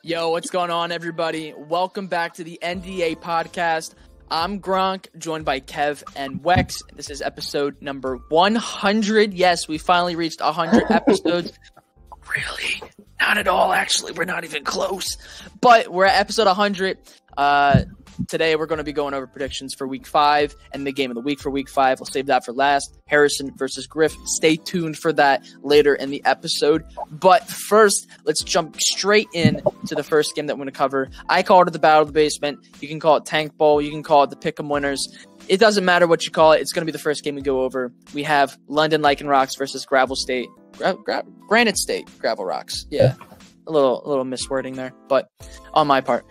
Yo, what's going on, everybody? Welcome back to the NDA podcast. I'm Gronk, joined by Kev and Wex. This is episode number 100. Yes, we finally reached 100 episodes. Really? Not at all, actually. We're not even close. But we're at episode 100. Today, we're going to be going over predictions for Week 5 and the game of the week for Week 5. We'll save that for last. Harrison versus Griff. Stay tuned for that later in the episode. But first, let's jump straight in to the first game that we're going to cover. I call it the Battle of the Basement. You can call it Tank Bowl. You can call it the Pick'em Winners. It doesn't matter what you call it. It's going to be the first game we go over. We have London Lichen Rocks versus Gravel State. Granite State Gravel Rocks. Yeah. A little miswording there, but on my part.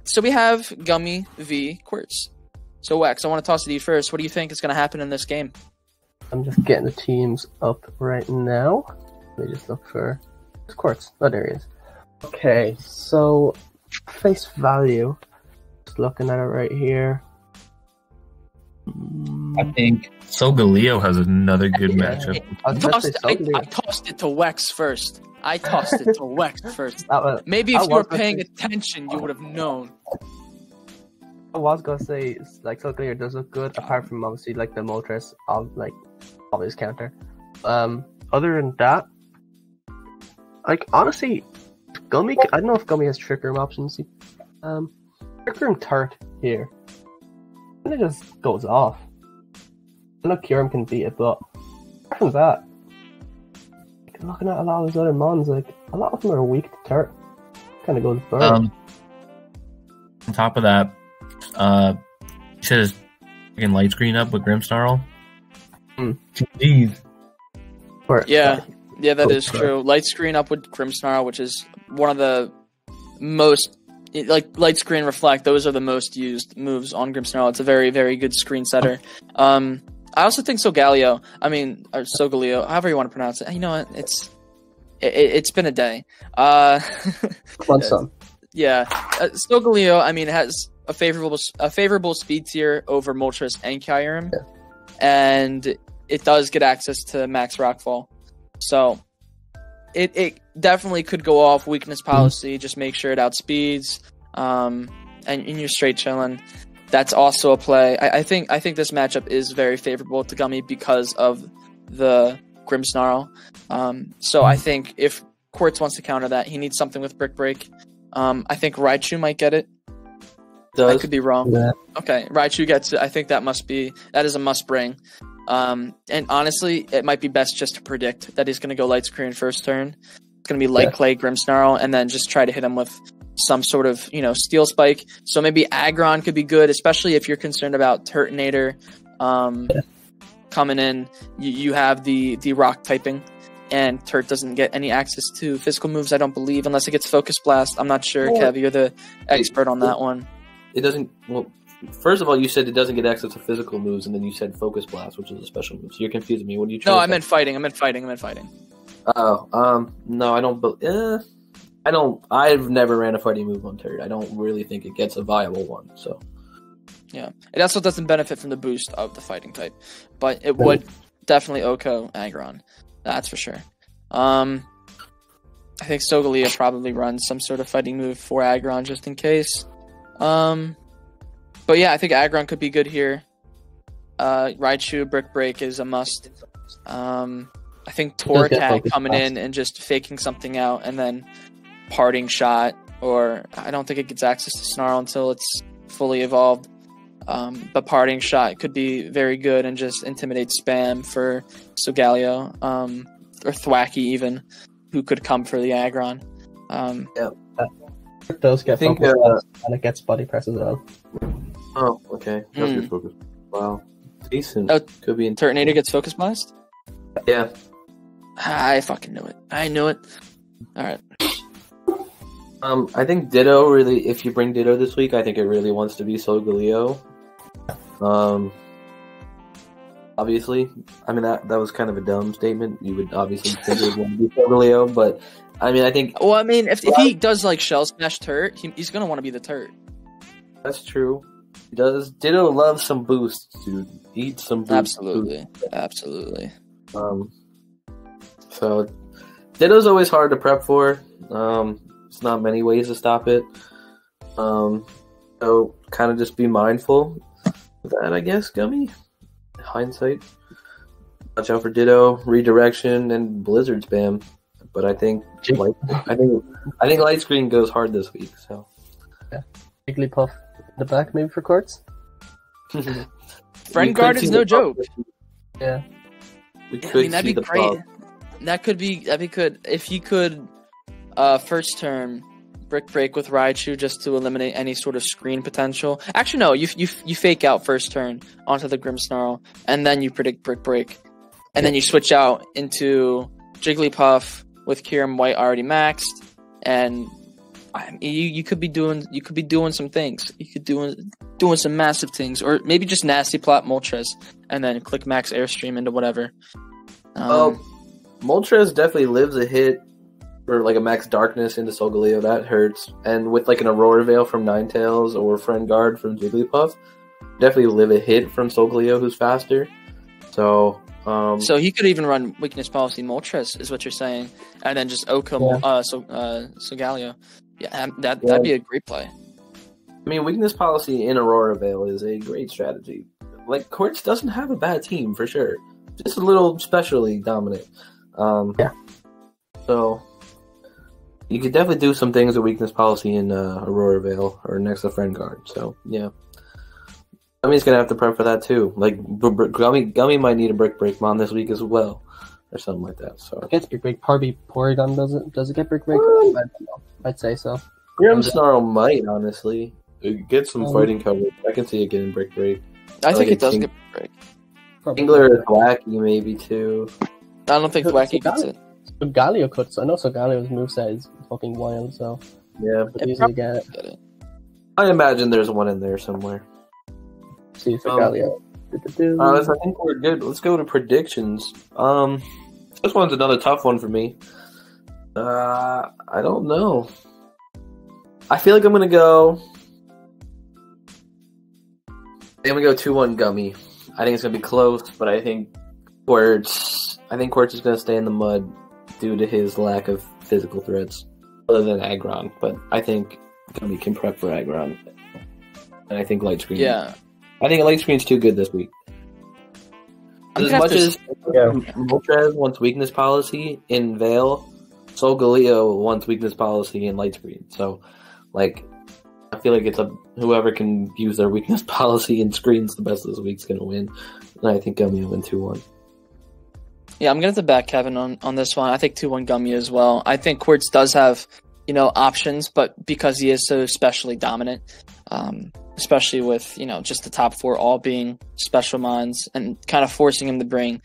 So we have Gummy v. Qwertz. So, Wex, I want to toss it to you first. What do you think is going to happen in this game? I'm just getting the teams up right now. Let me just look for Qwertz. Oh, there he is. Okay, so face value. Just looking at it right here. I think Solgaleo has another good matchup. I tossed it to Wex first. Maybe if you were paying attention, you would have known. I was gonna say, like, Solgaleo does look good, apart from obviously like the Moltres of like obvious counter. Other than that, like honestly, Gummy. I don't know if Gummy has Trick Room options. Trick Room Turt here, and it just goes off. I know Germ can beat it, but apart from that. Looking at a lot of those other mons, like a lot of them are weak to Turt. Kind of goes burn. On top of that, he says freaking light screen up with Grimmsnarl. Jeez. Yeah, that is true. Light screen up with Grimmsnarl, which is one of the most light screen reflect. Those are the most used moves on Grimmsnarl. It's a very, very good screen setter. I also think Solgaleo, or Solgaleo, however you want to pronounce it. You know what? It's been a day. Want some? Yeah, Solgaleo. It has a favorable speed tier over Moltres and Kyurem, and it does get access to max Rockfall. So it definitely could go off weakness policy. Just make sure it outspeeds, and you're straight chilling. That's also a play. I think this matchup is very favorable to Gummy because of the Grimmsnarl. So I think if Qwertz wants to counter that, he needs something with Brick Break. I think Raichu might get it. I could be wrong. Yeah. Okay, Raichu gets it. I think that is a must bring. And honestly, it might be best just to predict that he's going to go Light Screen first turn. It's going to be Light Clay Grimmsnarl, and then just try to hit him with some sort of, Steel Spike. So maybe Aggron could be good, especially if you're concerned about Turtonator coming in. You have the rock typing, and Turt doesn't get any access to physical moves, I don't believe, unless it gets Focus Blast. I'm not sure, Kev. You're the expert on that one. It doesn't... Well, first of all, you said it doesn't get access to physical moves, and then you said Focus Blast, which is a special move. So you're confusing me. What are you trying to say? No, I meant fighting. Oh, no, I don't... I've never ran a fighting move on Turt. I don't really think it gets a viable one, so... Yeah. It also doesn't benefit from the boost of the fighting type, but it would definitely OHKO Aggron. That's for sure. I think Solgaleo probably runs some sort of fighting move for Aggron just in case. But yeah, I think Aggron could be good here. Raichu, Brick Break is a must. I think Torracat coming in and just faking something out and then Parting Shot, or I don't think it gets access to Snarl until it's fully evolved. But Parting Shot could be very good and just intimidate spam for Solgaleo, or Thwacky even, who could come for the Aggron. It does get focus blast, and it gets body press as well. Oh, okay. That's good focus. Wow. Decent. Oh, could be in Turtonator gets Focus Blast? Yeah. I fucking knew it. Alright. I think Ditto really, if you bring Ditto this week, I think it really wants to be Solgaleo. Obviously, that was kind of a dumb statement. You would obviously think it would want to be Solgaleo, but I think... Well, if he does, Shell Smash Turt, he's going to want to be the Turt. That's true. He does. Ditto loves some boosts, dude. Eat some boosts. Absolutely. So, Ditto's always hard to prep for. There's not many ways to stop it. So kind of just be mindful of that, I guess, Gummy. Hindsight. Watch out for Ditto, Redirection, and Blizzard spam. But I think Light Screen goes hard this week. So yeah, Jigglypuff in the back maybe for Qwertz. Friend Guard is no joke. Yeah, that'd be great. That could be good if he could. First turn Brick Break with Raichu just to eliminate any sort of screen potential. Actually, no, you fake out first turn onto the Grimmsnarl, and then you predict Brick Break, and then you switch out into Jigglypuff with Kyurem White already maxed, and you could be doing some things. You could doing some massive things, or maybe just nasty plot Moltres, and then click max Airstream into whatever. Moltres definitely lives a hit. Or like a Max Darkness into Solgaleo, that hurts. And with like an Aurora Veil from Ninetales or Friend Guard from Jigglypuff, definitely live a hit from Solgaleo, who's faster. So he could even run Weakness Policy Moltres, is what you're saying, and then just Oka Solgaleo. Yeah, that'd be a great play. I mean, Weakness Policy in Aurora Veil is a great strategy. Like, Qwertz doesn't have a bad team for sure, just a little specially dominant. So you could definitely do some things with Weakness Policy in Aurora Veil or next to Friend Guard. So, yeah. Gummy's going to have to prep for that, too. Like, Gummy might need a Brick Break Mon this week as well. Or something like that. So it gets Brick Break. Probably Porygon does it get Brick Break? I don't know. I'd say so. Grimmsnarl might, honestly. It gets some fighting coverage. I can see it getting Brick Break. I think it does get Brick Break. Angler is Wacky, maybe, too. I don't think Wacky gets it. Solgaleo could. I know Solgaleo's moveset is fucking wild, so yeah, but easily get it. I imagine there's one in there somewhere. See Solgaleo. I think we're good. Let's go to predictions. This one's another tough one for me. I don't know. I feel like I'm gonna go 2-1 Gummy. I think it's gonna be close, but I think Qwertz is gonna stay in the mud due to his lack of physical threats, other than Aggron. But I think Gummy can prep for Aggron, and I think Light Screen. Yeah, I think Light Screen's too good this week. As much as Moltres wants Weakness Policy in Veil, Solgaleo wants Weakness Policy in Light Screen. So, like, I feel like it's whoever can use their Weakness Policy in Screens the best this week's gonna win. And I think Gummy will win 2-1. Yeah, I'm going to have to back Kevin on this one. I think 2-1 Gummy as well. I think Qwertz does have, options, but because he is so specially dominant, especially with, just the top 4 all being special mons and kind of forcing him to bring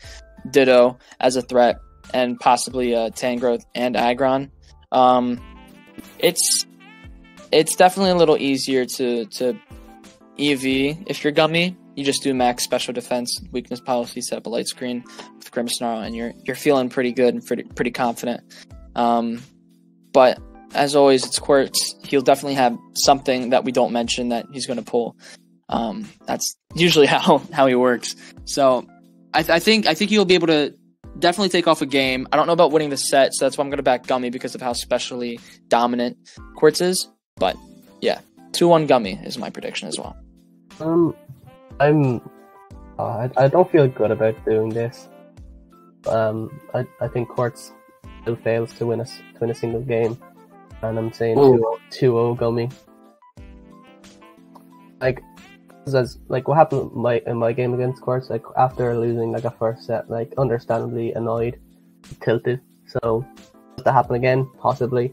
Ditto as a threat and possibly Tangrowth and Aggron. It's definitely a little easier to EV if you're Gummy. You just do max special defense, weakness policy, set up a Light Screen with Grimmsnarl, and you're feeling pretty good and pretty confident. But as always, it's Qwertz. He'll definitely have something that we don't mention that he's going to pull. That's usually how he works. So I think he'll be able to definitely take off a game. I don't know about winning the set, so that's why I'm going to back Gummy because of how specially dominant Qwertz is. But yeah, 2-1 Gummy is my prediction as well. I don't feel good about doing this. I think Qwertz still fails to win a single game, and I'm saying 2-0 Gummy. Like what happened in my game against Qwertz, like after losing like a first set, like understandably annoyed, tilted. So does that happen again? Possibly.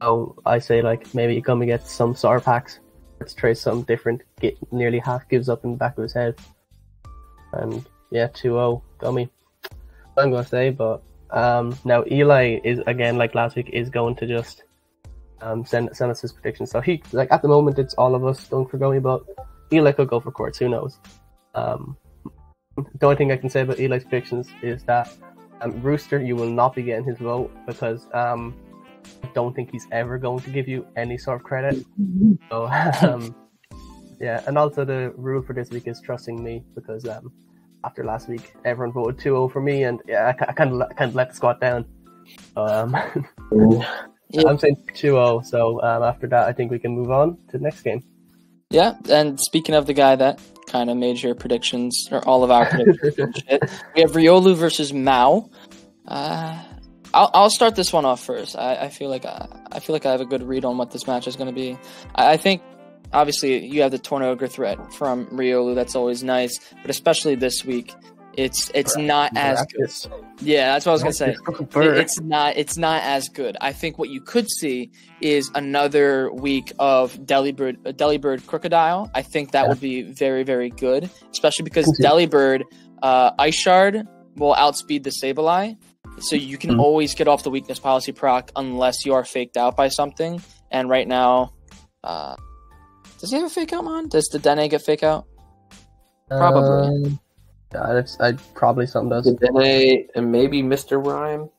So I say like maybe Gummy gets some Sour Packs. Let's try something different. Nearly half gives up in the back of his head. And yeah, 2-0 Gummy. I'm gonna say, but now Eli is again like last week is going to just send us his predictions. So he like at the moment it's all of us going for Gummy, but Eli could go for Qwertz. Who knows? The only thing I can say about Eli's predictions is that Rooster, you will not be getting his vote because I don't think he's ever going to give you any sort of credit. So yeah, and also the rule for this week is trusting me because after last week everyone voted 2-0 for me, and yeah, I can't let the squad down. Yeah. I'm saying 2-0. So after that, I think we can move on to the next game. Yeah, and speaking of the guy that kind of made your predictions, or all of our predictions, we have Riolu versus Mao. I'll start this one off first. I feel like I have a good read on what this match is going to be. I think obviously you have the Tornado threat from Riolu. That's always nice, but especially this week, it's not as good. Yeah, that's what I was gonna say. It's not as good. I think what you could see is another week of Delibird Crocodile. I think that would be very, very good, especially because Delibird Ice Shard will outspeed the Sableye, so you can always get off the weakness policy proc unless you are faked out by something. And right now, does he have a fake out mon? Does the Dene get fake out? Probably. Yeah, I'd probably something does. Dene and maybe Mr. Rhyme.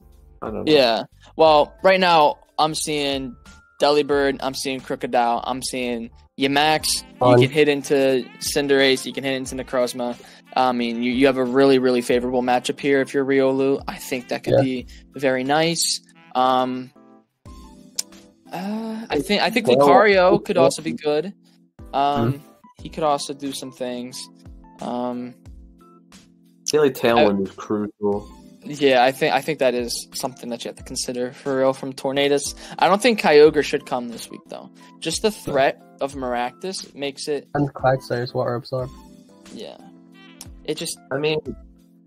I don't know. Yeah. Well, right now I'm seeing Delibird, I'm seeing Crocodile, I'm seeing Yamax. You can hit into Cinderace, you can hit into Necrozma. I mean, you have a really, really favorable matchup here if you're Riolu. I think that could be very nice. I think Lucario could also be good. He could also do some things. I feel like Tailwind is crucial. Yeah, I think that is something that you have to consider for real from Tornadus. I don't think Kyogre should come this week though. Just the threat of Maractus makes it. And Quagsire's Water Absorb. Yeah, it just. I mean,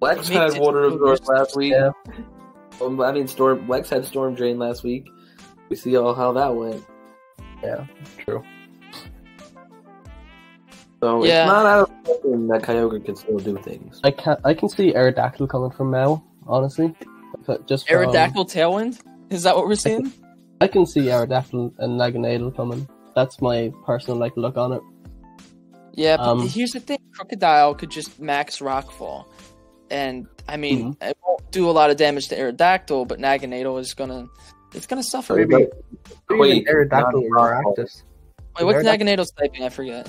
Wex had Water Absorb last week. Yeah. Wex had Storm Drain last week. We see how that went. Yeah, true. So it's not out of question that Kyogre can still do things. I can see Aerodactyl coming from Mel, honestly. Just Aerodactyl Tailwind? Is that what we're seeing? I can see Aerodactyl and Naganadel coming. That's my personal look on it. Yeah, but here's the thing: Crocodile could just max Rockfall, and I mean, it won't do a lot of damage to Aerodactyl, but Naganadel is gonna suffer. Maybe Aerodactyl or Maractus. Wait, what's Naganadal's typing? I forget.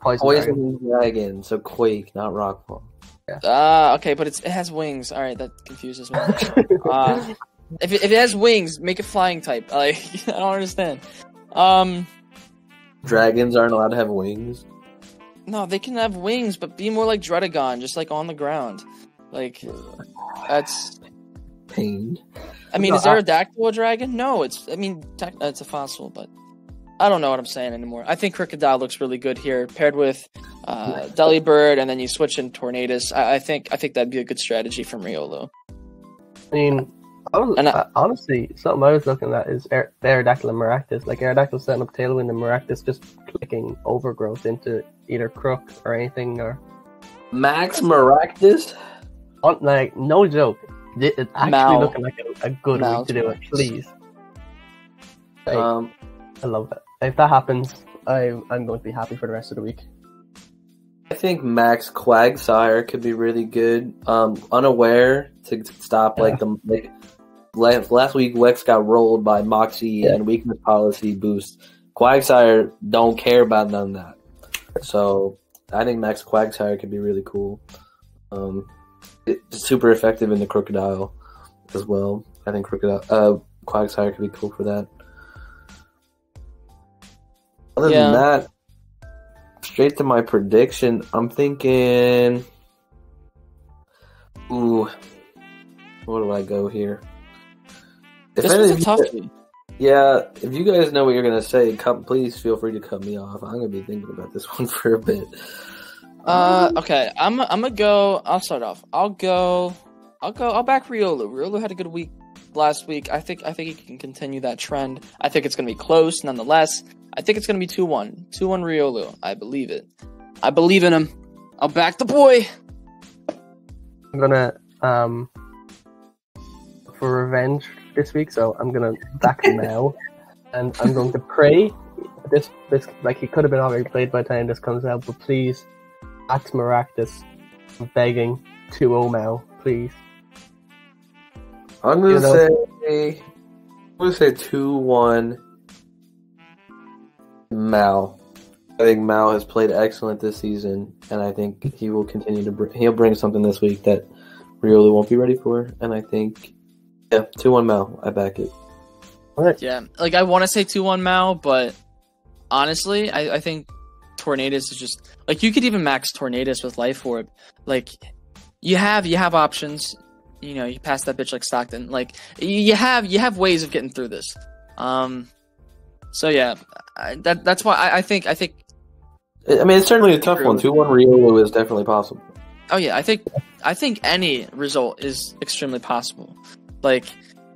Poison Dragon, so Quake, not Rockfall. Okay, but it has wings. All right, that confuses me. If it has wings, make it flying type. I don't understand. Dragons aren't allowed to have wings. No, they can have wings, but be more like Dredagon, just on the ground. That's pain. I mean, is Aerodactyl a dragon? No, it's a fossil, but I don't know what I'm saying anymore. I think Crocodile looks really good here, paired with Delibird, and then you switch in Tornadus. I think that'd be a good strategy from Riolu. I mean, honestly, something I was looking at is Aerodactyl and Maractus. Aerodactyl setting up Tailwind and Maractus just clicking Overgrowth into either Crook or anything. Or Max Maractus? No joke. It's actually looking like a good week to do it, please. I love it. If that happens, I'm going to be happy for the rest of the week. I think Max Quagsire could be really good. Unaware to stop last week Wex got rolled by Moxie and weakness policy boost. Quagsire don't care about none of that. So I think Max Quagsire could be really cool. It's super effective in the Crocodile as well. I think Quagsire could be cool for that. Other than that, straight to my prediction, I'm thinking... Ooh. Where do I go here? This was a toughie. Yeah, if you guys know what you're going to say, please feel free to cut me off. I'm going to be thinking about this one for a bit. Okay, I'm gonna go... I'll start off. I'll back Riolu. Riolu had a good week last week. I think he can continue that trend. I think it's going to be close nonetheless. I think it's going to be 2-1. 2-1 Riolu. I believe it. I believe in him. I'll back the boy. I'm going to, for revenge this week, so I'm going to back him now. And I'm going to pray. This he could have been already played by the time this comes out, but please, Max Maractus. I'm begging 2-0 Mel, please. I'm going to say 2-1 Mal. I think Mal has played excellent this season, and I think he will continue to he'll bring something this week that Riolu won't be ready for, and I think 2-1 Mal. I back it. Alright. Yeah, like I want to say 2-1 Mao, but honestly, I think Tornadus is just like you could even max Tornadus with Life Orb. Like you have options. You know, you pass that bitch like Stockton. Like you have ways of getting through this. So yeah, that's why I think. I mean, it's certainly a tough one. 2-1 Riolu is definitely possible. Oh yeah, I think any result is extremely possible. Like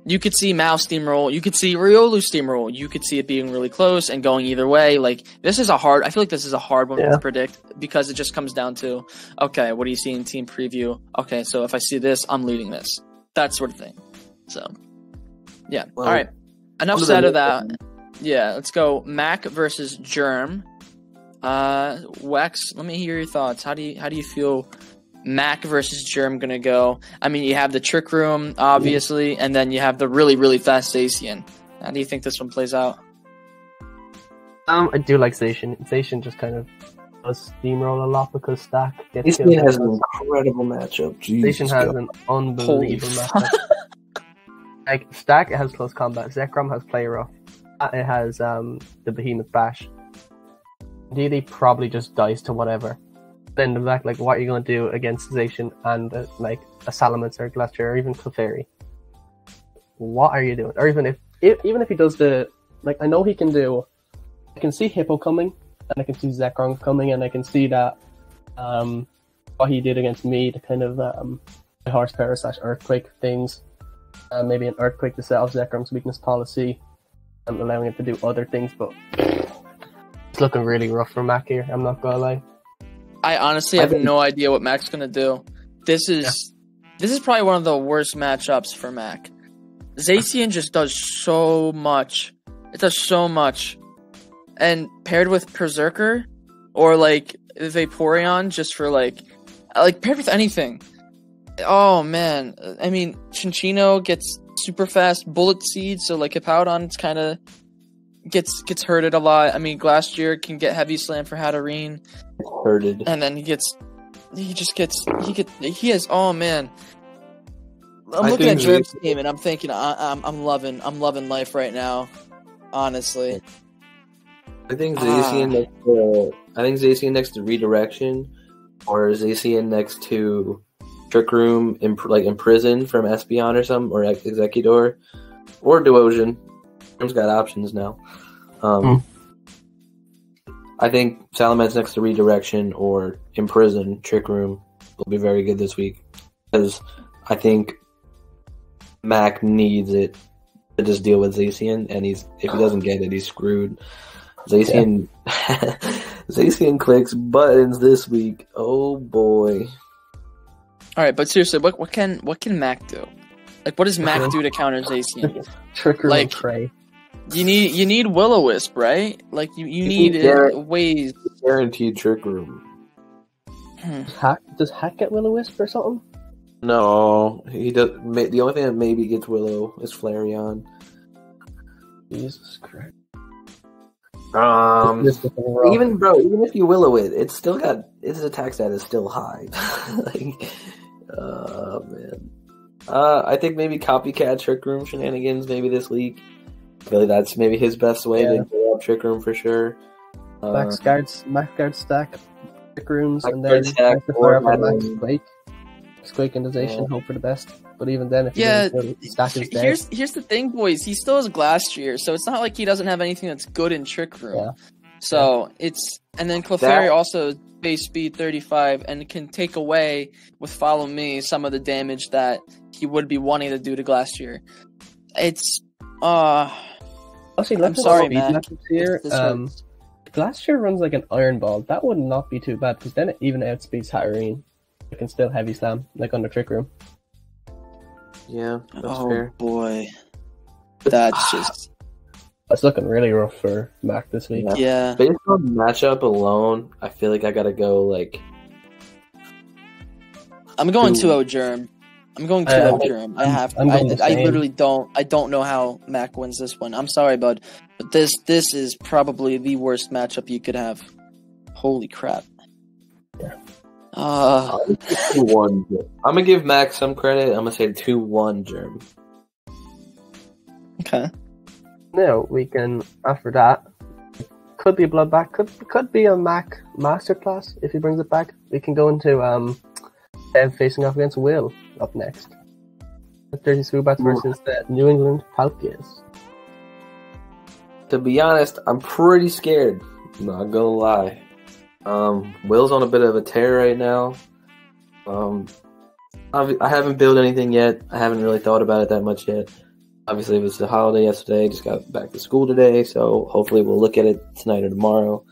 you could see Mao steamroll, you could see Riolu steamroll, you could see it being really close and going either way. Like I feel like this is a hard one to predict because it just comes down to, okay, what do you see in team preview? Okay, so if I see this, I'm leading this. That sort of thing. So yeah. Well, all right. Enough said of that. Yeah, let's go Mac versus Germ. Wex, let me hear your thoughts. How do you feel Mac versus Germ gonna go? I mean, you have the Trick Room, obviously, and then you have the really, really fast Zacian. How do you think this one plays out? I do like Zacian. Zacian just kind of does steamroll a lot because Stack gets Zacian has an incredible matchup. Zacian has an unbelievable matchup. Like, Stack, it has close combat. Zekrom has play rough. It has the Behemoth Bash. DD probably just dies to whatever. Then the back, like, what are you going to do against Zacian and like a Salamander, Glastrier, or even Clefairy? What are you doing? Or even if he does the, like, I know he can do. I can see Hippo coming, and I can see Zekrom coming, and I can see that what he did against me, the kind of horsepower / earthquake things. Maybe an earthquake to set off Zekrom's weakness policy, and allowing it to do other things, but it's looking really rough for Mac here. I'm not gonna lie. I honestly have no idea what Mac's gonna do. This is probably one of the worst matchups for Mac. Zacian just does so much. It does so much. And paired with Berserker or like Vaporeon just for like paired with anything. Oh man. I mean, Chinchino gets super fast Bullet Seed, so like Hippowdon's kinda gets hurted a lot. I mean, Glastrier can get Heavy Slam for Hatterene. Hurted. And then he has, oh man. I'm looking at Germ's team and I'm thinking I'm loving life right now. Honestly. I think Zacian next to Redirection, or Zacian next to Trick Room, Imprison from Espeon or something, or Executor, or Duosion. Germ's got options now. I think Salaman's next to Redirection or Imprison, Trick Room will be very good this week, because I think Mac needs it to just deal with Zacian, and if he doesn't get it, he's screwed. Zacian, Zacian clicks buttons this week. Oh boy! All right, but seriously, what can Mac do? Like, what does Mac do to counter Zacian? Trick Room and Cray. You need Will-O-Wisp, right? Like you need ways. Guaranteed Trick Room. Does Hack get Will-O-Wisp or something? No, he does. The only thing that maybe gets Willow is Flareon. Jesus Christ. Even if you Willow it, it's still got its attack stat is still high. Man. I think maybe Copycat Trick Room shenanigans maybe this week. I feel like that's maybe his best way to get up Trick Room for sure. Max guard stack Trick Rooms, and then Max Quake. Quake into Zacian, hope for the best. But even then, if stack is dead. Here's the thing, boys. He still has Glastrier, so it's not like he doesn't have anything that's good in Trick Room. Yeah. So it's, and then Clefairy also base speed 35 and can take away with Follow Me some of the damage that he would be wanting to do to Glastrier. It's I'm sorry, man. Here, Glastrier runs like an Iron Ball. That would not be too bad, because then it even outspeeds Hatterene. It can still Heavy Slam, like on the Trick Room. Yeah, that's fair. Oh boy. That's just... It's looking really rough for Mac this week. Yeah. Based on matchup alone, I feel like I gotta go like... I'm going 2-0 Germ. I'm going 2-0 Germ. I have to. I literally don't know how Mac wins this one. I'm sorry, bud. But this is probably the worst matchup you could have. Holy crap. Yeah. 2-1. I'm gonna give Mac some credit. I'm gonna say 2-1 Germ. Okay. No, we can, after that, could be a bloodbath, could be a Mac masterclass if he brings it back. We can go into Ev facing off against Will up next. The 30 Schoolbats versus the New England Palpias. To be honest, I'm pretty scared. I'm not gonna lie. Will's on a bit of a tear right now. I haven't built anything yet. I haven't really thought about it that much yet. Obviously, it was the holiday yesterday. Just got back to school today, so hopefully we'll look at it tonight or tomorrow.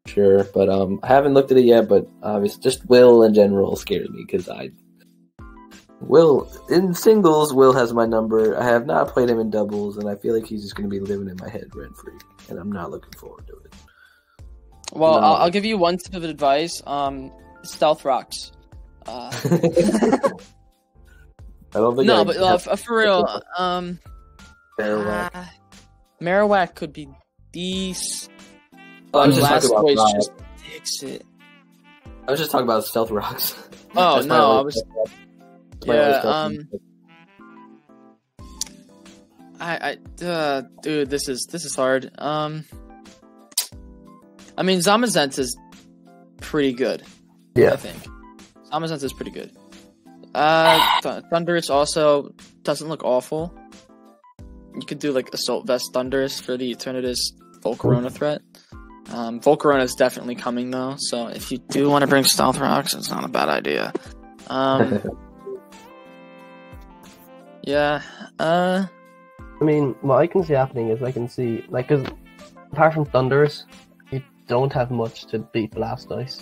Sure, but I haven't looked at it yet. But obviously, just Will in general scares me because Will in singles. Will has my number. I have not played him in doubles, and I feel like he's just going to be living in my head rent free, and I'm not looking forward to it. Well, no. I'll give you one tip of advice. Stealth rocks. I don't think. No, but for real, Marowak could be decent. Last voice just fix it. I was just talking about stealth rocks. Oh no, I was. Yeah. Dude, this is hard. I mean, Zamazenta is pretty good. Yeah, I think Zamazenta is pretty good. Thunderous also doesn't look awful. You could do like Assault Vest Thunderous for the Eternatus Volcarona threat. Volcarona is definitely coming though, so if you do want to bring Stealth Rocks, it's not a bad idea. Yeah. I mean, what I can see happening is because apart from Thunderous, you don't have much to beat Blastoise.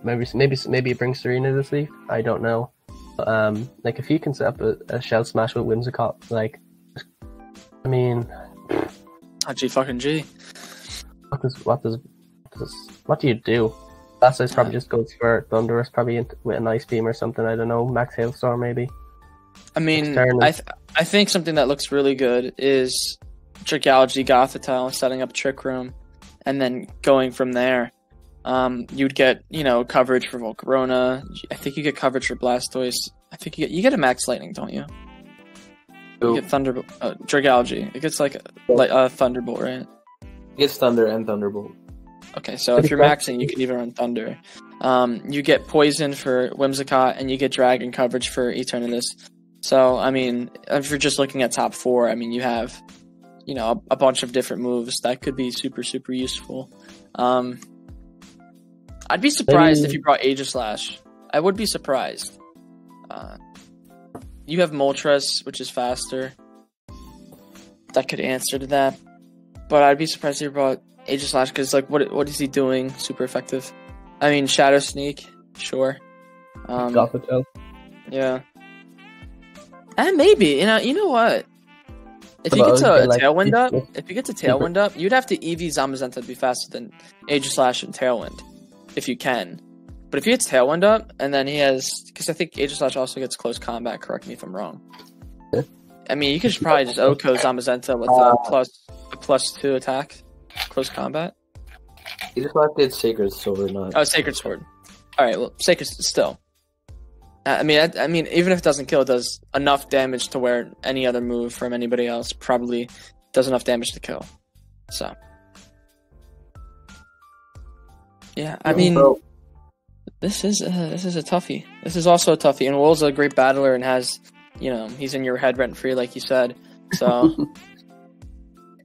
Maybe it brings Serena this week. I don't know. But, if you can set up a Shell Smash with Whimsicott, I mean, G. What do you do? Blastoise probably just goes for Thunderous, probably with an Ice Beam or something. I don't know. Max Hailstorm maybe. I mean, I think something that looks really good is Trickology Gothitelle, setting up Trick Room, and then going from there. You'd get, coverage for Volcarona. I think you get coverage for Blastoise. I think you get a Max Lightning, don't you? You get Thunderbolt, Dragology. It gets like a Thunderbolt, right? It gets Thunder and Thunderbolt. Okay, so if you're maxing, you can even run Thunder. You get Poison for Whimsicott, and you get Dragon coverage for Eternatus. So, I mean, if you're just looking at top 4, I mean, you have, a bunch of different moves that could be super, super useful. I'd be surprised if you brought Aegislash. I would be surprised. You have Moltres, which is faster. That could answer to that. But I'd be surprised if you brought Aegislash, because, what is he doing super effective? I mean, Shadow Sneak, sure. Gothitelle. Yeah. And maybe, you know what? If you get to Tailwind up, you'd have to EV Zamazenta to be faster than Aegislash and Tailwind, if you can. But if he gets Tailwind up, and then he has, because I think Aegislash also gets close combat. Correct me if I'm wrong. I mean, you could probably just Oko Zamazenta with a +2 attack, close combat. You just left it Sacred Sword, not. Oh, Sacred Sword. All right, well, Sacred still. I mean, even if it doesn't kill, it does enough damage to where any other move from anybody else probably does enough damage to kill. So, yeah, I mean, this is a toughie. This is also a toughie, and Will's a great battler and has, he's in your head rent free, like you said. So,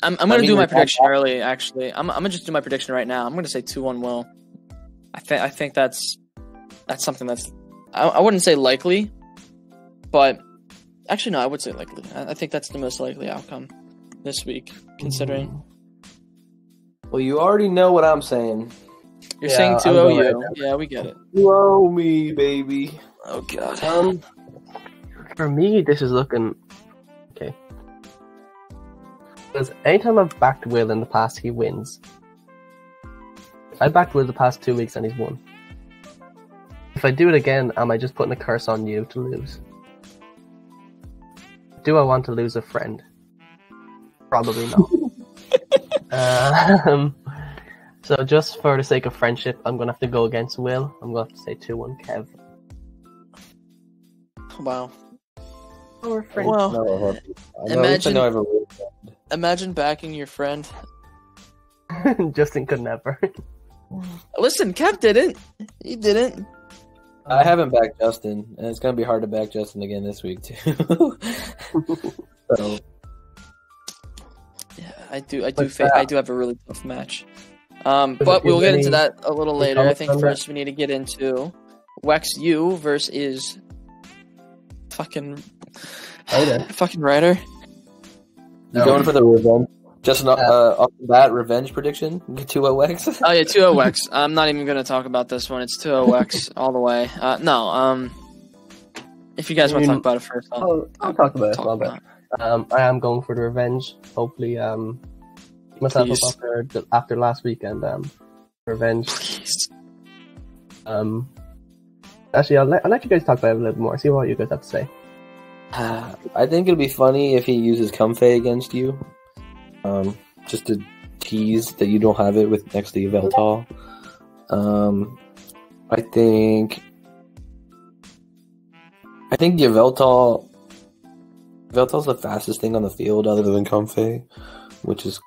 I'm gonna do my prediction early. Actually, I'm gonna just do my prediction right now. I'm gonna say 2-1 Will. I think that's something that's. I wouldn't say likely, but actually no, I would say likely. I think that's the most likely outcome this week, considering. Well, you already know what I'm saying. You're saying 2-0 you. Yeah, we get it. 2-0 me, baby. Oh god. For me, this is looking okay. Because anytime I've backed Will in the past, he wins. I backed Will the past 2 weeks and he's won. If I do it again, am I just putting a curse on you to lose? Do I want to lose a friend? Probably not. So just for the sake of friendship, I'm going to have to go against Will. I'm going to have to say 2-1 Kev. Wow. Our friend. Well, No, at least I know I have a real friend. imagine backing your friend. Justin could never. Listen, Kev didn't. He didn't. I haven't backed Justin, and it's gonna be hard to back Justin again this week too. So Yeah, I do have a really tough match. But we'll get into that a little later. I think first we need to get into Wex U versus fucking Ryder. you going for the revenge? Just off the bat, revenge prediction? 2-0-X? Oh yeah, 2-0 Wex. I'm not even gonna talk about this one. It's 2-0 Wex all the way. If you guys want to talk about it first, I'll talk about it a little bit. I am going for the revenge. Hopefully, myself up after last weekend. Revenge. Please. Actually, I'll let you guys talk about it a little more. See what you guys have to say. I think it'd be funny if he uses Comfey against you. Just to tease that you don't have it with next to Yveltal. I think Yveltal's the fastest thing on the field other than Comfey, which is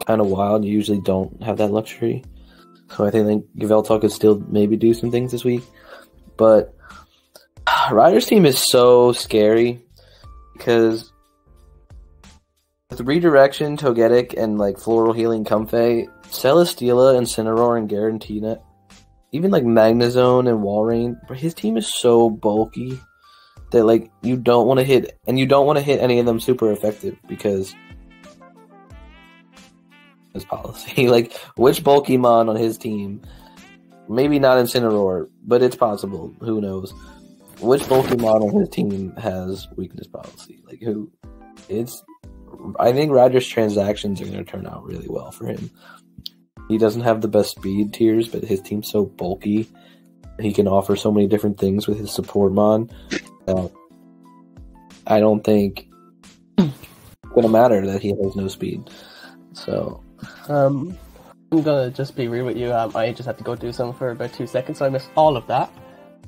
kind of wild. You usually don't have that luxury. So I think Yveltal could still maybe do some things this week. But Ryder's team is so scary because with Redirection, Togetic, and like Floral Healing Comfey, Celesteela, Incineroar, and Giratina, even like Magnezone and Walrein, his team is so bulky that like you don't want to hit any of them super effective because his policy. Like which Pokemon on his team, maybe not Incineroar, but it's possible. Who knows? Which Pokemon on his team has weakness policy? Like who? I think Ryder's transactions are going to turn out really well for him. He doesn't have the best speed tiers, but his team's so bulky. He can offer so many different things with his support mon. I don't think it's going to matter that he has no speed. So, I'm going to just be real with you. I just had to go do something for about 2 seconds, so I missed all of that.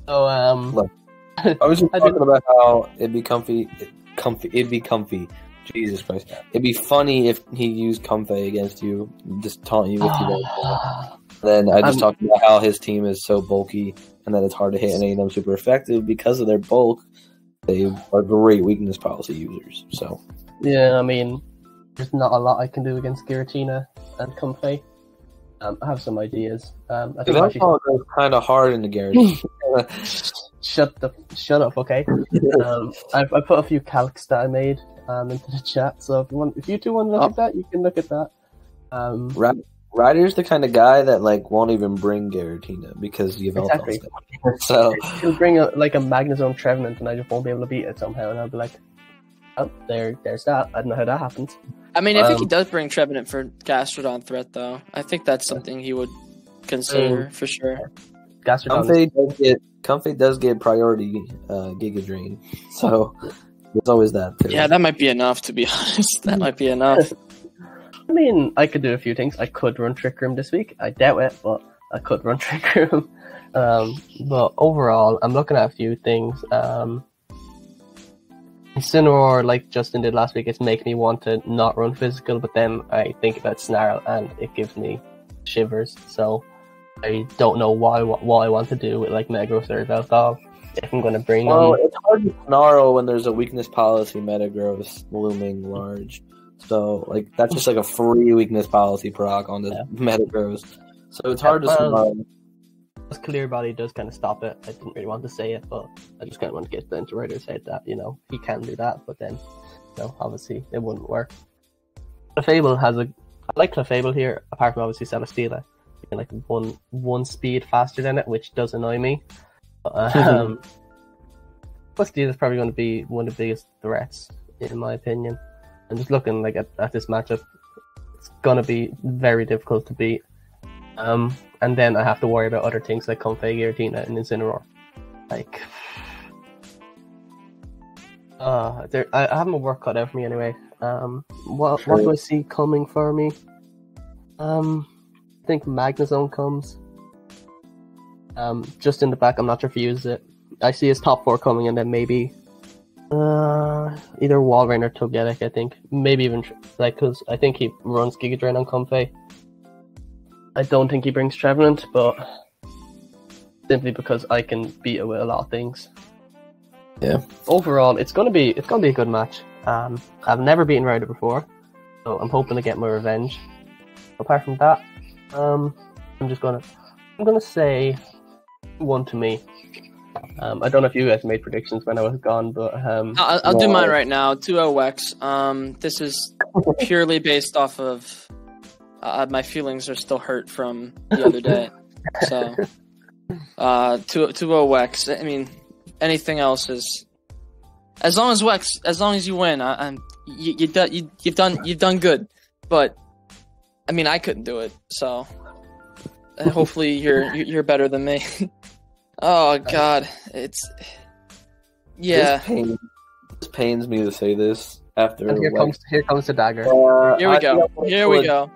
So, look, I was just talking about how it'd be comfy. It'd be comfy. Jesus Christ. It'd be funny if he used Comfey against you, just taunting you with you. Then I just talked about how his team is so bulky and that it's hard to hit any of them super effective because of their bulk. They are great weakness policy users. So yeah, I mean, there's not a lot I can do against Giratina and Comfey. I have some ideas. I think that goes kind of hard in the garage. Shut up, okay? I put a few calcs that I made into the chat, so if you two want to look at that, you can look at that. Ryder's the kind of guy that like won't even bring Giratina because you've exactly. So he'll bring a Magnezone Trevenant, and I just won't be able to beat it somehow, and I'll be like, oh, there's that. I don't know how that happens. I mean, I think he does bring Trevenant for Gastrodon threat, though. I think that's something he would consider for sure. Comfey does get priority Giga Drain, so there's always that too. Yeah, that might be enough, to be honest. That might be enough. I mean, I could do a few things. I could run Trick Room this week. I doubt it, but I could run Trick Room. But overall, I'm looking at a few things. Incineroar, like Justin did last week, it's making me want to not run physical, but then I think about Snarl and it gives me shivers. So I don't know what I want to do with like Metagross or Yveltal. If I'm going to bring it's hard to snarl when there's a weakness policy Metagross looming large. So like that's just like a free weakness policy proc on the Metagross. So it's hard to snarl. Clear Body does kind of stop it. I didn't really want to say it, but I just kind of want to get the Ryder's head that, he can do that, but then, obviously it wouldn't work. Clefable I like Clefable here, apart from obviously Celesteela. Like one speed faster than it, which does annoy me. Celesteela is probably going to be one of the biggest threats, in my opinion. And just looking like at this matchup, it's going to be very difficult to beat. And then I have to worry about other things like Comfey, Giratina, and Incineroar. Like, I have my work cut out for me anyway. What do I see coming for me? I think Magnezone comes. Just in the back, I'm not sure if he uses it. I see his top 4 coming, and then maybe either Walrein or Togetic, I think. Maybe even, because I think he runs Giga Drain on Comfey. I don't think he brings Trevenant, but simply because I can beat it with a lot of things. Yeah. Overall, it's gonna be a good match. I've never beaten Ryder before, so I'm hoping to get my revenge. Apart from that, I'm gonna say 1 to me. I don't know if you guys made predictions when I was gone, but I'll do mine right now. 2-0 Wex. This is purely based off of my feelings are still hurt from the other day. So 2-0 Wex. I mean, anything else is as long as you win. You've done good. But I mean, I couldn't do it. So hopefully you're better than me. Oh God, it's This pains me to say this after. And here comes the dagger. Here we go.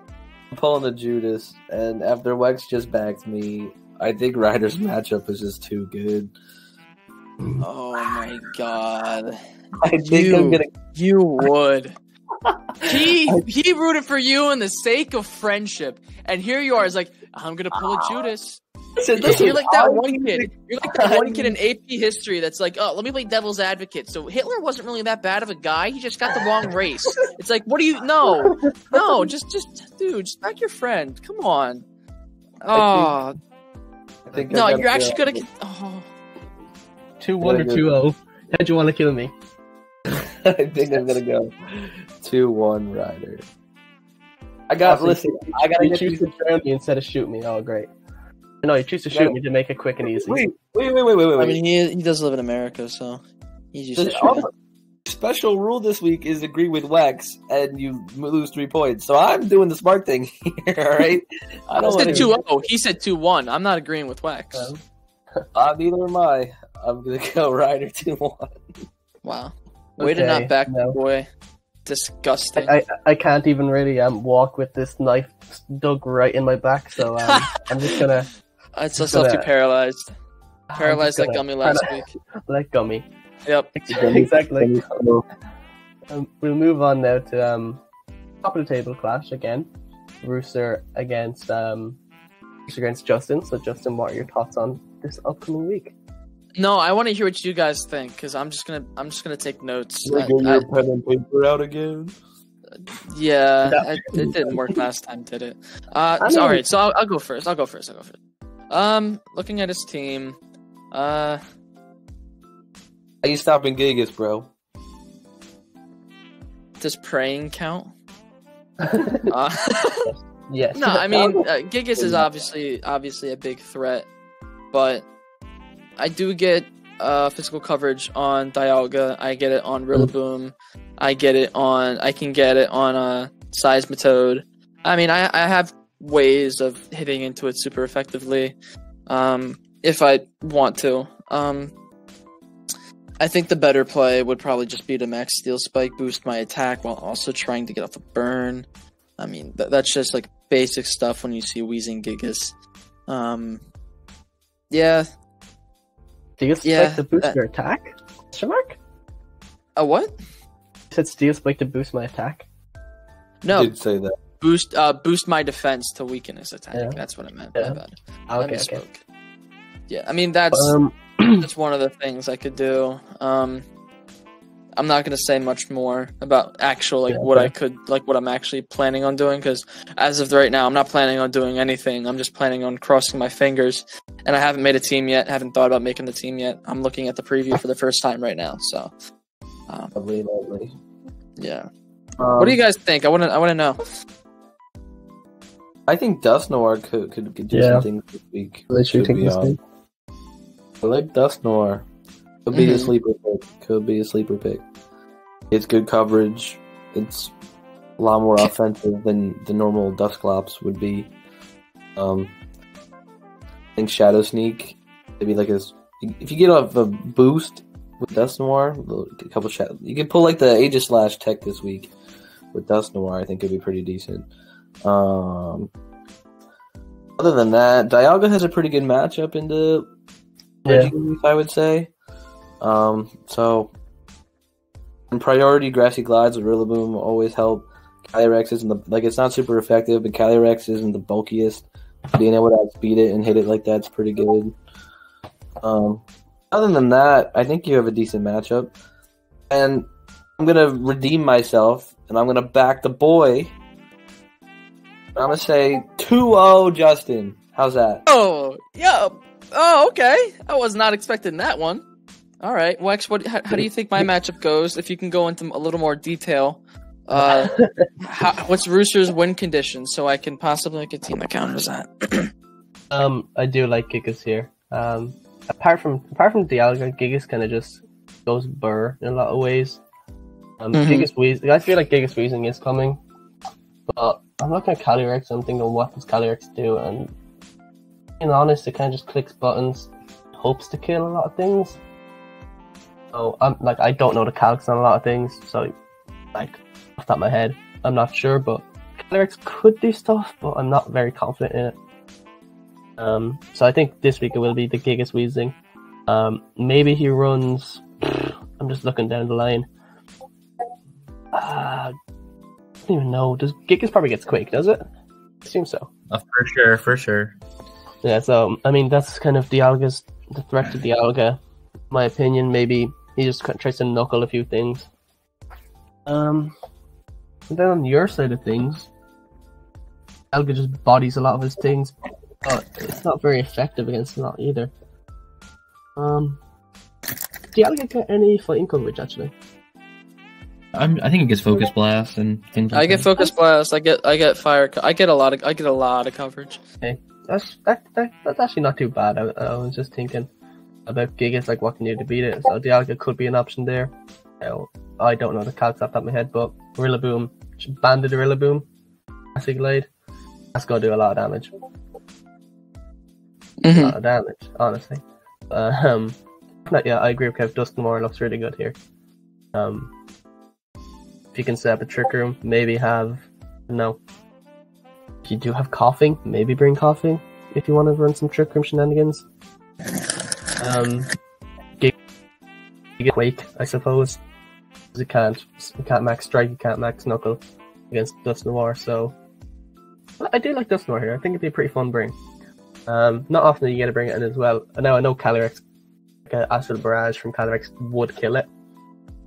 I'm pulling the Judas, and after Wex just backed me, I think Ryder's matchup is just too good. Oh my God, I think I'm gonna. You would. He rooted for you in the sake of friendship, and here you are. It's like, I'm gonna pull a Judas. You're like that one kid. You're like that one kid in AP history that's like, oh, let me play devil's advocate. So Hitler wasn't really that bad of a guy. He just got the wrong race. It's like, what do you? No, just back your friend. Come on. Oh, no, you're actually gonna get. Oh. 2-1 or 2-0. How'd you want to kill me? I think I'm gonna go 2-1 Ryder. I gotta choose to drown me instead of shoot me. Oh, great. No, you choose to shoot me to make it quick and easy. Wait. I mean, he does live in America, so he's just special rule this week is agree with Wex, and you lose 3 points. So I'm doing the smart thing here, all right? I said 2-0. He said 2-1. I'm not agreeing with Wex. Neither am I. I'm gonna go Ryder 2-1. Wow. Way to not back the boy. Disgusting. I can't even really walk with this knife dug right in my back, so I'm just gonna. I just left you paralyzed. Paralyzed like Gummy last week. Like Gummy. Yep. Exactly. We'll move on now to top of the table clash again. Rooster against Justin. So Justin, what are your thoughts on this upcoming week? No, I want to hear what you guys think because I'm just gonna take notes. Get your pen and paper out again. Yeah, it didn't work last time, did it? Sorry. So I'll go first. Looking at his team. Are you stopping Gigas, bro? Does praying count? Yes. No, I mean Gigas is obviously a big threat, but I do get physical coverage on Dialga. I get it on Rillaboom. I can get it on Seismitoad. I mean, I have ways of hitting into it super effectively if I want to. I think the better play would probably just be to max Steel Spike, boost my attack while also trying to get off a burn. I mean, that's just like basic stuff when you see Wheezing Gigas. Yeah. Do you expect to boost your attack? A what? You said Steel Spike to boost my attack? No. I did say that. Boost my defense to weaken his attack. Yeah. That's what I meant. Yeah. My bad. Okay. Yeah, I mean that's one of the things I could do. I'm not gonna say much more about actual what I'm actually planning on doing because as of right now I'm not planning on doing anything. I'm just planning on crossing my fingers, and I haven't made a team yet. Haven't thought about making the team yet. I'm looking at the preview for the first time right now. So, lovely. Yeah. What do you guys think? I want to know. I think Dusknoir could do some things this week. I like Dusknoir. Could be a sleeper pick. It's good coverage. It's a lot more offensive than the normal Dusclops would be. I think Shadow Sneak, maybe if you get off a boost with Dusknoir, a couple you can pull like the Aegis Slash tech this week with Dusknoir. I think it'd be pretty decent. Other than that, Dialga has a pretty good matchup in the Legendary, I would say. So And priority grassy glides with Rillaboom will always help. Calyrex isn't it's not super effective, but Calyrex isn't the bulkiest. Being able to outspeed it and hit it like that's pretty good. Other than that, I think you have a decent matchup. And I'm gonna redeem myself, and I'm gonna back the boy. I'm gonna say 2-0 Justin. How's that? Oh, yeah. Oh, okay. I was not expecting that one. All right, Wex, how do you think my matchup goes? If you can go into a little more detail. What's Rooster's win condition, so I can possibly make a team that counters that? I do like Gigas here. Apart from Dialga, Gigas kind of just goes burr in a lot of ways. Gigas Weezing, I feel like Gigas Weezing is coming, but I'm looking at Calyrex and I'm thinking, what does Calyrex do? And being honest, it kind of just clicks buttons, hopes to kill a lot of things. So I don't know the calcs on a lot of things, so off the top of my head, I'm not sure, but Calyrex could do stuff, but I'm not very confident in it. So I think this week it will be the Gigas Weezing. Maybe he runs. I'm just looking down the line. I don't even know. Does Gigas probably gets Quake? Does it? I assume so. For sure. Yeah. So I mean, that's kind of the threat to Dialga. In my opinion, maybe he just tries to knuckle a few things. And then on your side of things, Dialga just bodies a lot of his things, but it's not very effective against lot either. Dialga get any fighting coverage actually? I think it gets Focus Blast and things like I get Focus Blast. I get Fire. I get a lot of coverage. Okay, that's actually not too bad. I was just thinking about Gigas, like what can you do to beat it. So Dialga could be an option there. I don't know the calcs off the top of my head, but Rillaboom, banded Rillaboom, Classic Glide, that's gonna do a lot of damage. A lot of damage, honestly. Yeah, I agree with Kev. Dusknoir looks really good here. If you can set up a Trick Room, maybe have if you do have Coughing, maybe bring Coughing if you want to run some Trick Room shenanigans. Quake, I suppose. You can't max Strike, you can't max Knuckle against Dusknoir, so I do like Dusknoir here. I think it'd be a pretty fun bring. Not often you get to bring it in as well. Now I know Calyrex, like Astral Barrage from Calyrex would kill it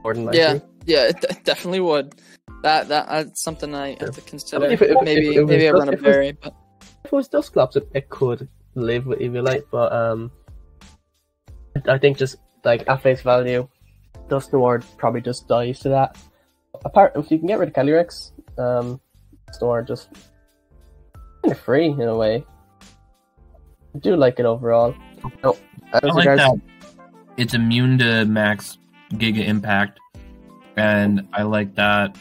more than likely. Yeah, it definitely would. That's something I have to consider. I mean, maybe I run a berry, but if it was Dusclops, it could live with Eviolite, but I think just like at face value, Dusknoir probably just dies to that. Apart, if you can get rid of Calyrex, Dusknoir just kind of free in a way. I do like it overall. I like that it's immune to max Giga Impact, and I like that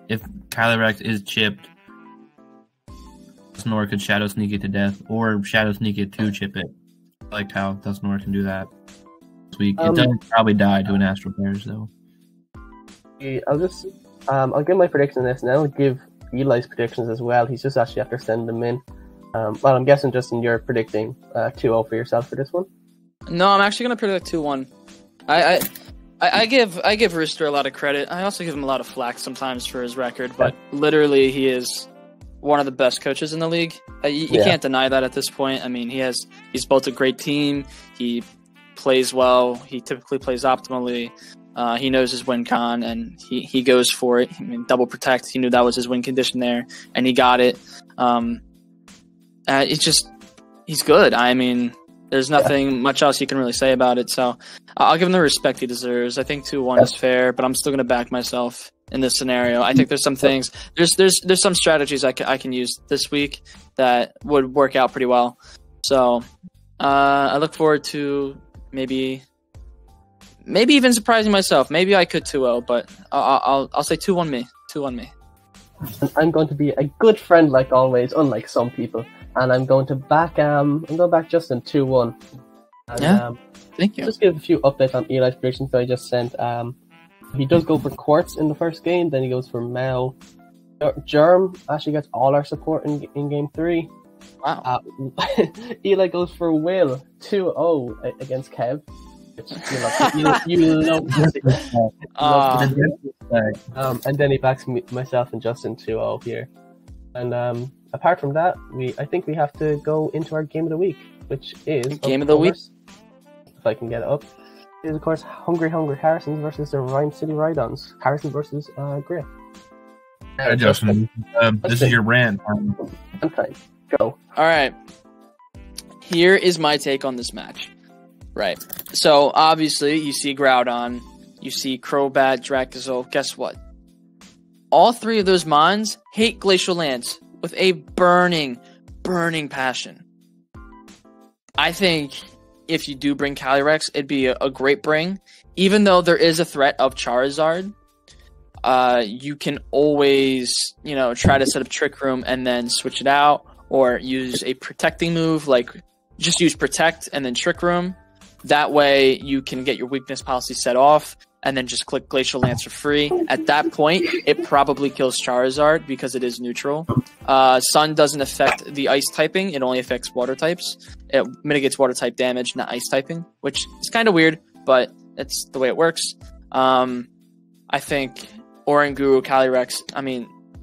if Calyrex is chipped, Dusknoir could Shadow Sneak it to death, or Shadow Sneak it to chip it. I liked how Dusknoir can do that this week. It doesn't probably die to an Astral Bears, though. I'll give my prediction on this, and I'll give Eli's predictions as well. He's just actually after sending them in. Well, I'm guessing, Justin, you're predicting 2-0 for yourself for this one? No, I'm actually going to predict 2-1. I give Rooster a lot of credit. I also give him a lot of flack sometimes for his record, but literally he is one of the best coaches in the league. You can't deny that at this point. I mean, he's built a great team. He plays well. He typically plays optimally. He knows his win con, and he goes for it. I mean, double protect. He knew that was his win condition there, and he got it. He's good. I mean, there's nothing much else you can really say about it. So I'll give him the respect he deserves. I think 2-1 is fair, but I'm still going to back myself in this scenario. I think there's some things. There's some strategies I can use this week that would work out pretty well. So I look forward to maybe even surprising myself. Maybe I could 2-0, but I'll say 2-1 me. 2-1 me. I'm going to be a good friend like always, unlike some people, and I'm going to back Justin 2-1. And, thank you. Just give a few updates on Eli's predictions that I just sent. He does go for Qwertz in the first game, then he goes for Mel. Germ actually gets all our support in game 3. Wow. Eli goes for Will 2-0 against Kev. You love to see. And then he backs myself and Justin 2-0 here. And apart from that, I think we have to go into our game of the week, which is game of the week. If I can get it up, is of course Hungry Harrison versus the Rhyme City Rhydons. Harrison versus Griff. Hey, Justin, this is your rant. Okay, go. All right. Here is my take on this match. Right. So obviously you see Groudon, you see Crobat, Dracozolt. Guess what? All three of those mons hate Glacial Lance with a burning passion. I think if you do bring Calyrex, it'd be a great bring. Even though there is a threat of Charizard, you can always, try to set up Trick Room and then switch it out, or use a protecting move, like just use Protect and then Trick Room. That way you can get your weakness policy set off and then just click Glacial Lance for free. At that point, it probably kills Charizard because it is neutral. Sun doesn't affect the ice typing. It only affects water types. It mitigates water type damage, not ice typing, which is kind of weird, but it's the way it works. I think Oranguru, Calyrex,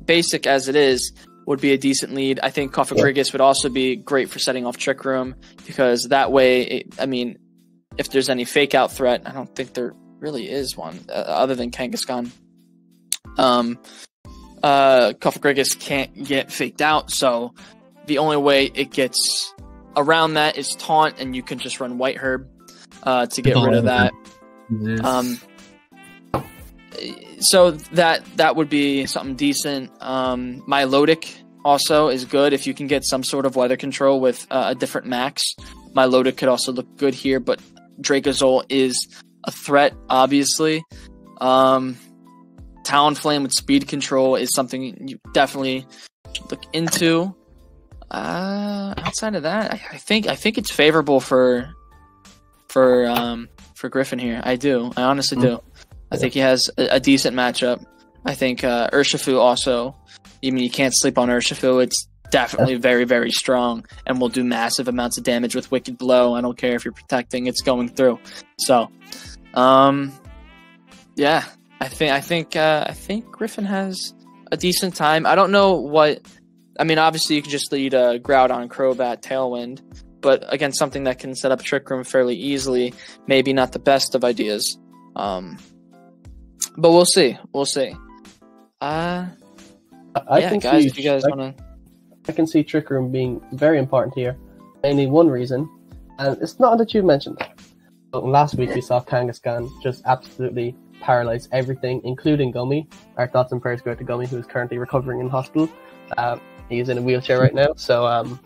basic as it is, would be a decent lead. I think Cofagrigus would also be great for setting off Trick Room, because that way, if there's any fake out threat, I don't think there really is one other than Kangaskhan. Cofagrigus can't get faked out, so the only way it gets around that is Taunt, and you can just run White Herb to get rid of that. So that would be something decent. Milotic also is good if you can get some sort of weather control with a different max. Milotic could also look good here, but Dracozolt is a threat, obviously. Talonflame with speed control is something you definitely should look into. Outside of that, I think it's favorable for Griffin here. I honestly do. I think he has a decent matchup. I think Urshifu also. You can't sleep on Urshifu. It's definitely very, very strong and will do massive amounts of damage with Wicked Blow. I don't care if you're protecting; it's going through. So, yeah, I think Griffin has a decent time. I don't know what. Obviously you can just lead Groudon, Crobat, Tailwind, but again, something that can set up Trick Room fairly easily. Maybe not the best of ideas. But we'll see. I can see Trick Room being very important here. Mainly one reason, and it's not that you mentioned. But last week we saw Kangaskhan just absolutely paralyze everything, including Gummy. Our thoughts and prayers go out to Gummy, who is currently recovering in hospital. He's in a wheelchair right now, so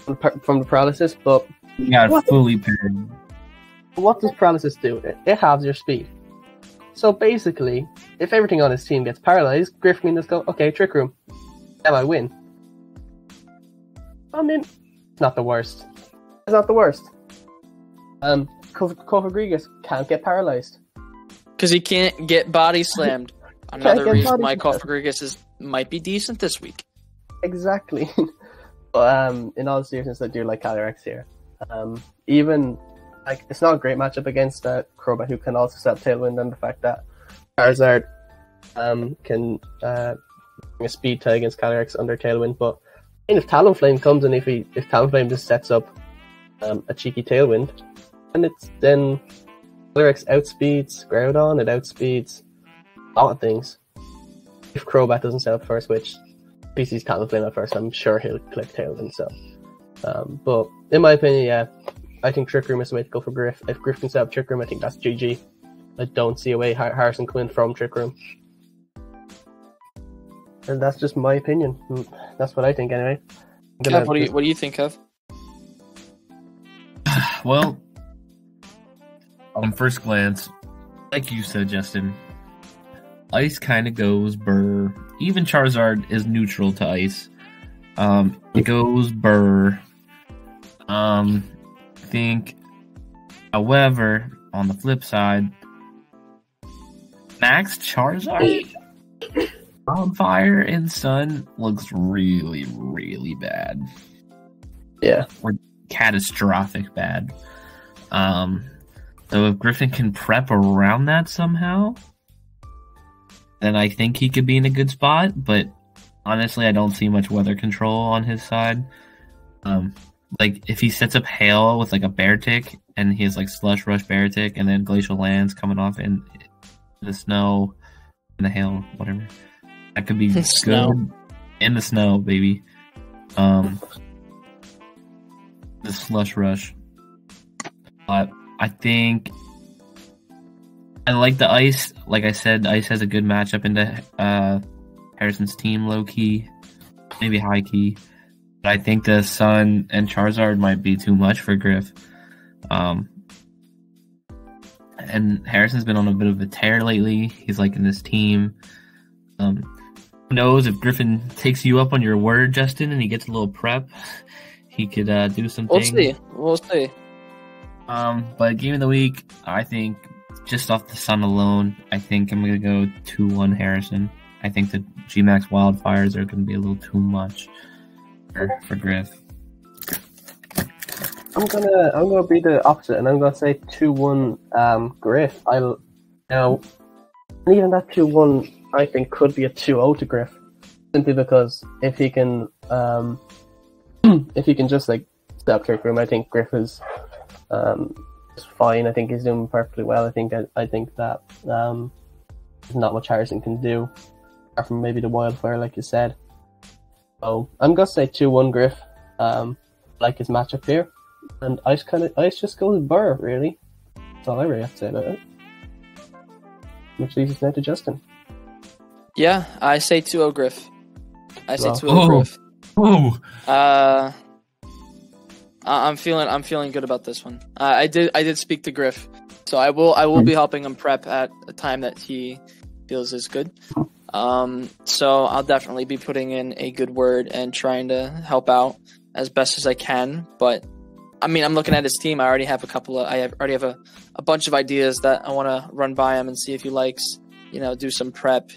from the paralysis. But fully paired. What does paralysis do? It halves your speed. So basically, if everything on his team gets paralyzed, Griff can just go, okay, Trick Room. Now I win. It's not the worst. It's not the worst. Cofagrigus can't get paralyzed. Because he can't get body slammed. Another reason why Cofagrigus might be decent this week. Exactly. But in all seriousness, I do like Calyrex here. Even... it's not a great matchup against Crobat, who can also set up Tailwind, and the fact that Charizard can bring a speed tie against Calyrex under Tailwind. But if Talonflame comes, and if Talonflame just sets up a cheeky Tailwind, and then Calyrex outspeeds Groudon, it outspeeds a lot of things. If Crobat doesn't set up first, which if he sees Talonflame at first, I'm sure he'll click Tailwind. So, but in my opinion, yeah. I think Trick Room is the way to go for Griff. If Griff can set up Trick Room, I think that's GG. I don't see a way Harrison can win from Trick Room. And that's just my opinion. That's what I think anyway. Kev, what do you think of? Well, on first glance, like you said, Justin, Ice kind of goes burr. Even Charizard is neutral to Ice. It goes burr. Think, however, on the flip side, Max Charizard on Fire and Sun looks really, really bad. Yeah. Or catastrophic bad. So if Griffin can prep around that somehow, then I think he could be in a good spot. But honestly, I don't see much weather control on his side. Like if he sets up Hail with like a Bear Tick, and he has like Slush Rush Bear Tick, and then Glacial Lands coming off in the snow, in the hail, whatever. That could be good in the snow, baby. The Slush Rush. But I think I like the Ice. Like I said, Ice has a good matchup into Harrison's team, low key, maybe high key. But I think the Sun and Charizard might be too much for Griff. And Harrison's been on a bit of a tear lately. He's like in this team. Who knows if Griffin takes you up on your word, Justin, and he gets a little prep, he could do some things. We'll see. But game of the week, I think just off the Sun alone, I think I'm gonna go 2-1 Harrison. I think the G-Max Wildfires are gonna be a little too much for Griff. I'm gonna be the opposite, and I'm gonna say 2-1 Griff. Even that 2-1 I think could be a 2-0 to Griff, simply because if he can just like stop trick room, I think Griff is fine. I think he's doing perfectly well. I think that there's not much Harrison can do, apart from maybe the Wildfire, like you said. So I'm gonna say 2-1 Griff. Like his matchup here. And Ice just goes burr, really. That's all I really have to say about it. Which leads us now to Justin. Yeah, I say 2-0 Griff. I say 2-0 Griff. Oh. I'm feeling good about this one. I did speak to Griff, so I will be helping him prep at a time that he feels is good. So I'll definitely be putting in a good word and trying to help out as best as I can. But I mean, I'm looking at his team. I already have a bunch of ideas that I want to run by him and see if he likes. Do some prep.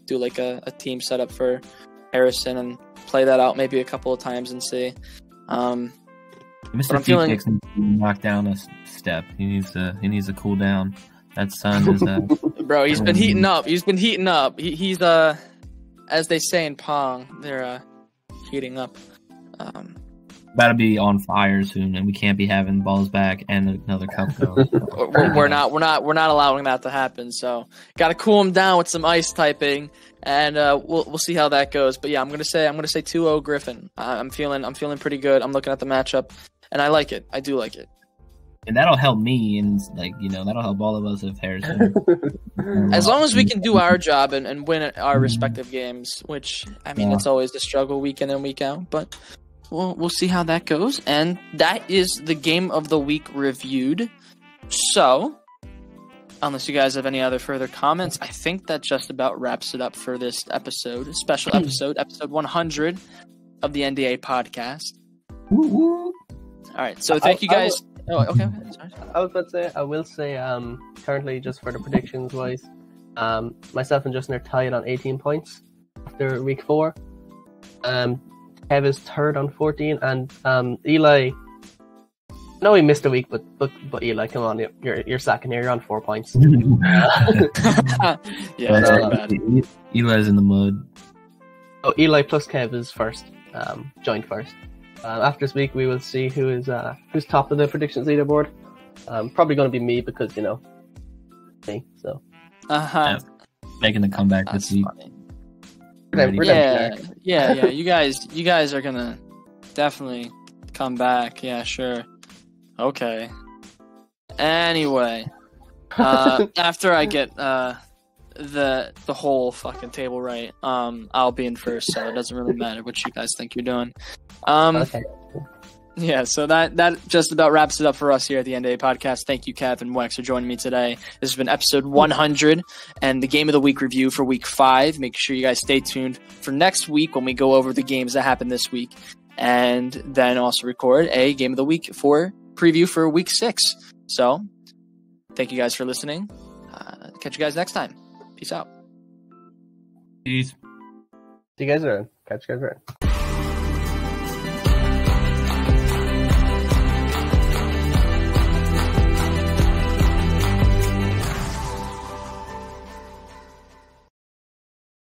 Do like a team setup for Harrison and play that out maybe a couple of times and see. Mr. Feet needs to knock down a step. He needs to cool down. That Sun is bro. He's been heating up. He's he's as they say in Pong, they're heating up. About to be on fire soon, and we can't be having balls back and another cup go. We're not allowing that to happen. So got to cool him down with some ice typing, and we'll see how that goes. But yeah, I'm gonna say 2-0 Griffin. I'm feeling pretty good. I'm looking at the matchup, and I like it. I do like it. And that'll help me, and that'll help all of us if Harrison. As long as we can do our job and win our respective games, which I mean, it's always the struggle week in and week out, but. We'll see how that goes. And that is the game of the week reviewed. So, unless you guys have any other further comments, I think that just about wraps it up for this episode. Special episode 100 of the NDA podcast. Woo-woo. All right. So thank you guys. Okay. Sorry. I was about to say, I will say, currently, just for the predictions wise, myself and Justin are tied on 18 points after week 4. Kev is third on 14, and Eli. No, he missed a week, but Eli, come on, you're second here. You're on 4 points. Yeah, that's bad. Eli's in the mud. Oh, Eli plus Kev is first, joined first. After this week, we will see who's top of the predictions leaderboard. Probably going to be me because me. So. Making the comeback this week. Funny. Yeah. You guys are gonna definitely come back. Yeah, sure. Okay. Anyway, after I get the whole fucking table right, I'll be in first, so it doesn't really matter what you guys think you're doing. Okay. Yeah, so that just about wraps it up for us here at the NDA podcast. Thank you, Kev and Wex, for joining me today. This has been episode 100 and the Game of the Week review for week 5. Make sure you guys stay tuned for next week when we go over the games that happened this week, and then also record a Game of the Week for preview for week 6. So, thank you guys for listening. Catch you guys next time. Peace out. Peace. See you guys around. Catch you guys around.